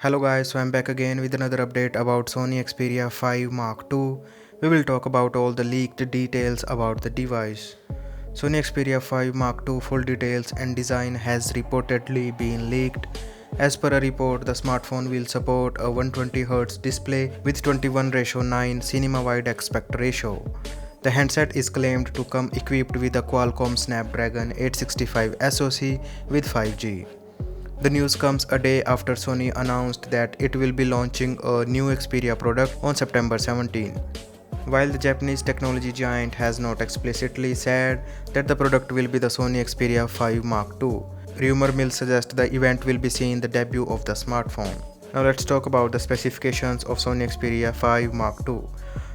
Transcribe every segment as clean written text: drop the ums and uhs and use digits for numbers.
Hello guys, so I'm back again with another update about Sony Xperia 5 Mark II. We will talk about all the leaked details about the device. Sony Xperia 5 Mark II full details and design has reportedly been leaked. As per a report, the smartphone will support a 120Hz display with 21:9 cinema-wide aspect ratio. The handset is claimed to come equipped with a Qualcomm Snapdragon 865 SoC with 5G. The news comes a day after Sony announced that it will be launching a new Xperia product on September 17. While the Japanese technology giant has not explicitly said that the product will be the Sony Xperia 5 Mark II, rumor mills suggest the event will be seeing the debut of the smartphone. Now let's talk about the specifications of Sony Xperia 5 Mark II.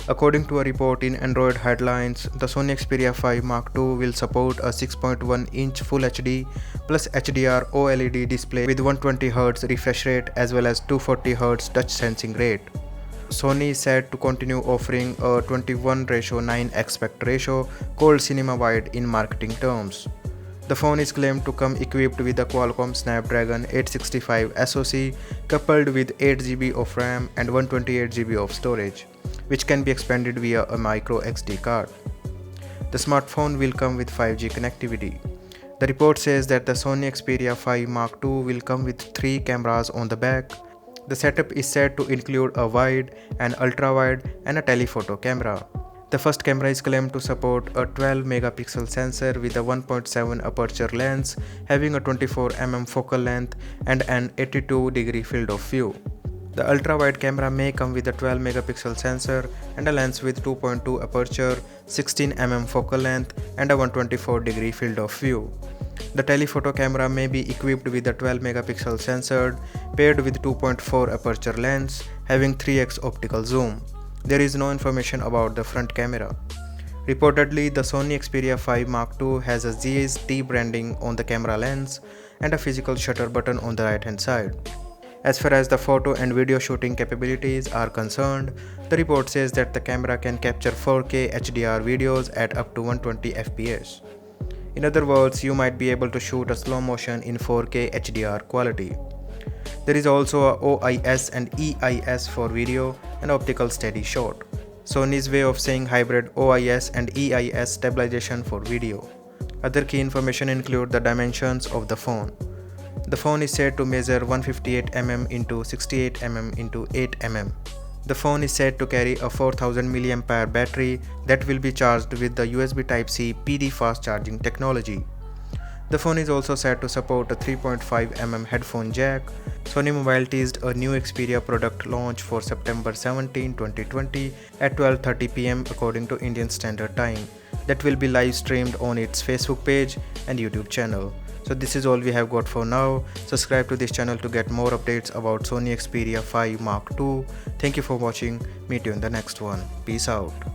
According to a report in AndroidHeadlines, the Sony Xperia 5 Mark II will support a 6.1-inch Full HD plus HDR OLED display with 120Hz refresh rate as well as 240Hz touch sensing rate. Sony is said to continue offering a 21:9 aspect ratio called cinema-wide in marketing terms. The phone is claimed to come equipped with a Qualcomm Snapdragon 865 SoC coupled with 8GB of RAM and 128GB of storage, which can be expanded via a micro SD card. The smartphone will come with 5G connectivity. The report says that the Sony Xperia 5 Mark II will come with 3 cameras on the back. The setup is said to include a wide, an ultra-wide and a telephoto camera. The first camera is claimed to support a 12-megapixel sensor with a 1.7 aperture lens having a 24mm focal length and an 82-degree field of view. The ultra-wide camera may come with a 12-megapixel sensor and a lens with 2.2 aperture, 16mm focal length and a 124-degree field of view. The telephoto camera may be equipped with a 12-megapixel sensor paired with 2.4 aperture lens having 3x optical zoom. There is no information about the front camera. Reportedly, the Sony Xperia 5 Mark II has a ZS-T branding on the camera lens and a physical shutter button on the right hand side. As far as the photo and video shooting capabilities are concerned, the report says that the camera can capture 4K HDR videos at up to 120 FPS. In other words, you might be able to shoot a slow motion in 4K HDR quality. There is also a OIS and EIS for video and optical steady shot. Sony's way of saying hybrid OIS and EIS stabilization for video. Other key information include the dimensions of the phone. The phone is said to measure 158mm x 68mm x 8mm. The phone is said to carry a 4000 mAh battery that will be charged with the USB Type-C PD fast charging technology. The phone is also said to support a 3.5mm headphone jack. Sony Mobile teased a new Xperia product launch for September 17, 2020 at 12:30 p.m. according to Indian Standard Time. That will be live streamed on its Facebook page and YouTube channel. So this is all we have got for now. Subscribe to this channel to get more updates about Sony Xperia 5 Mark II. Thank you for watching. Meet you in the next one. Peace out.